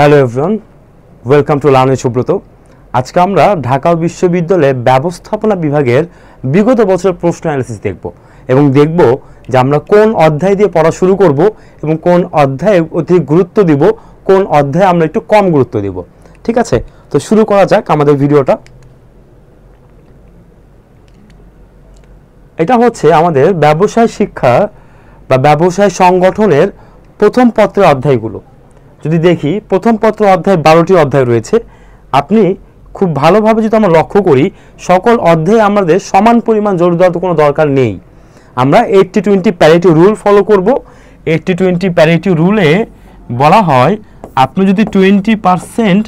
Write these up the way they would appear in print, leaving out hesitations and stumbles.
Hello everyone, welcome to learn with Subrata. আজকে আমরা ঢাকা বিশ্ববিদ্যালয়ের ব্যবস্থাপনা বিভাগের বিগত বছরের প্রশ্ন অ্যানালিসিস দেখব এবং দেখব যে আমরা কোন অধ্যায় দিয়ে পড়া শুরু করব এবং কোন অধ্যায়ে অধিক গুরুত্ব দিব, কোন অধ্যায়ে আমরা একটু কম গুরুত্ব দিব। ঠিক আছে, তো শুরু করা যাক আমাদের ভিডিওটা। এটা হচ্ছে আমাদের ব্যবসায় শিক্ষা বা ব্যবসায় সংগঠনের প্রথম পত্রের অধ্যায়গুলো। যদি দেখি প্রথম পত্র অধ্যায় 12টি অধ্যায় রয়েছে। আপনি খুব ভালোভাবে যদি আমরা লক্ষ্য করি, সকল অধ্যায়ে আমাদের সমান পরিমাণ জোর দেওয়ার কোনো দরকার নেই। আমরা 80-20 প্যারিটি রুল ফলো করব। 80-20 প্যারিটি রুলে বলা হয় আপনি যদি 20%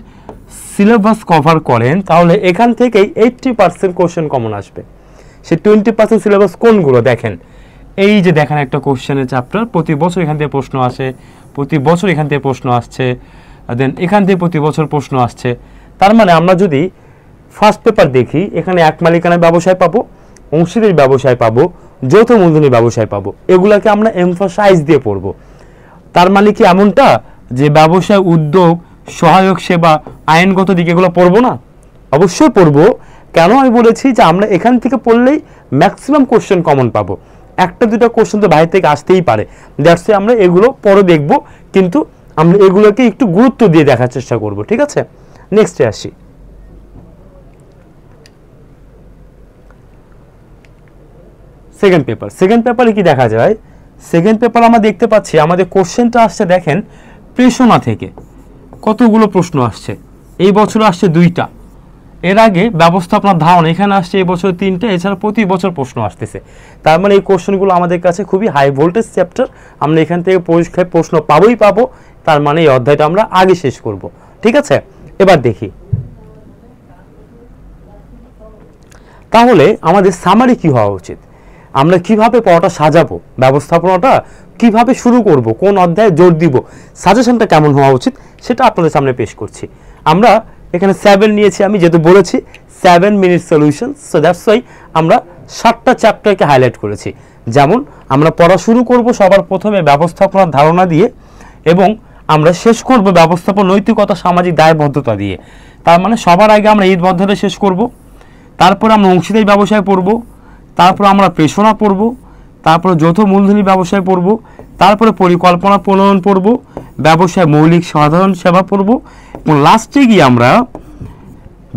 সিলেবাস কভার করেন তাহলে এখান থেকেই 80% কোশ্চেন কমন আসবে। সে 20% সিলেবাস কোনগুলো দেখেন, এই যে দেখেন একটা কোশ্চেনের চ্যাপ্টার, প্রতি বছর এখান থেকে প্রশ্ন আসে, প্রতি বছর এখান থেকে প্রশ্ন আসছে, দেন এখান থেকে প্রতি বছর প্রশ্ন আসছে। তার মানে আমরা যদি ফার্স্ট পেপার দেখি, এখানে এক মালিকানার ব্যবসায় পাবো, অংশীদারি ব্যবসায় পাবো, যৌথ মূলধনী ব্যবসায় পাবো। এগুলাকে আমরা এমফাসাইজ দিয়ে পড়ব। তার মানে কি এমনটা যে ব্যবসায় উদ্যোগ, সহায়ক সেবা, আইনগত দিক এগুলো পড়বো না? অবশ্যই পড়বো। কেন আমি বলেছি যে আমরা এখান থেকে পড়লেই ম্যাক্সিমাম কোশ্চেন কমন পাবো। একটা দুটো কোশ্চেন তো বাইরে থেকে আসতেই পারে, দ্যাটস ওয়াই আমরা এগুলো পরে দেখব, কিন্তু আমরা এগুলোকে একটু গুরুত্ব দিয়ে দেখার চেষ্টা করব। ঠিক আছে, নেক্সটে আসি। সেকেন্ড পেপারে কি দেখা যায়? সেকেন্ড পেপার আমরা দেখতে পাচ্ছি আমাদের কোশ্চেনটা আসছে, দেখেন প্রেষণা থেকে কতগুলো প্রশ্ন আসছে। এই বছর আসছে 2টা, এর আগে ব্যবস্থাপনার ধারণা এখানে আসছে এই বছর 3টে, এছাড়া প্রতি বছর প্রশ্ন আসতেছে। তার মানে এই কোশ্চেনগুলো আমাদের কাছে খুবই হাই ভোল্টেজ চ্যাপ্টার, আমরা এখান থেকে পরীক্ষায় প্রশ্ন পাবোই পাবো। তার মানে এই অধ্যায়টা আমরা আগে শেষ করব। ঠিক আছে, এবার দেখি তাহলে আমাদের সামারি কি হওয়া উচিত, আমরা কিভাবে পড়াটা সাজাবো, ব্যবস্থাপনাটা কিভাবে শুরু করব, কোন অধ্যায়ে জোর দিব, সাজেশনটা কেমন হওয়া উচিত সেটা আপনাদের সামনে পেশ করছি। আমরা এখানে 7 নিয়েছি, আমি যেহেতু বলেছি 7 minute solution, so that's why আমরা 7টা চ্যাপ্টারকে হাইলাইট করেছি। যেমন আমরা পড়া শুরু করব সবার প্রথমে ব্যবস্থাপনার ধারণা দিয়ে এবং আমরা শেষ করব ব্যবস্থাপনা নৈতিকতা, সামাজিক দায়বদ্ধতা দিয়ে। তার মানে সবার আগে আমরা এই অধ্যায়টা শেষ করব, তারপরে আমরা অংশীদারি ব্যবসায় পড়ব, তারপর আমরা প্রেষণা পড়ব, তারপরে যৌথ মূলধনী ব্যবসায় পড়ব, তারপরে পরিকল্পনা প্রণয়ন পড়ব, ব্যবসায় মৌলিক সাধারণ সেবা পড়ব এবং লাস্টে গিয়ে আমরা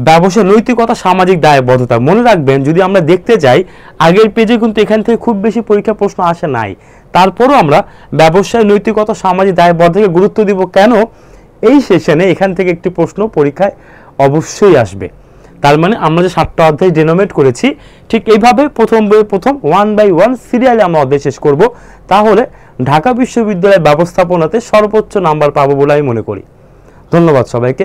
ব্যবসায় নৈতিকতা, সামাজিক দায়বদ্ধতা। মনে রাখবেন, যদি আমরা দেখতে যাই আগের পেজে কিন্তু এখান থেকে খুব বেশি পরীক্ষা প্রশ্ন আসে নাই, তারপরও আমরা ব্যবসায় নৈতিকতা, সামাজিক দায়বদ্ধতাকে গুরুত্ব দিব। কেন? এই সেশনে এখান থেকে একটি প্রশ্ন পরীক্ষায় অবশ্যই আসবে। তার মানে আমরা যে 7টা অধ্যায় ডেনোমেট করেছি, ঠিক এইভাবে প্রথম 1 by 1 সিরিয়ালে আমরা অধ্যায় শেষ করব। তাহলে ঢাকা বিশ্ববিদ্যালয়ের ব্যবস্থাপনাতে সর্বোচ্চ নাম্বার পাবো বলে আমি মনে করি। ধন্যবাদ সবাইকে।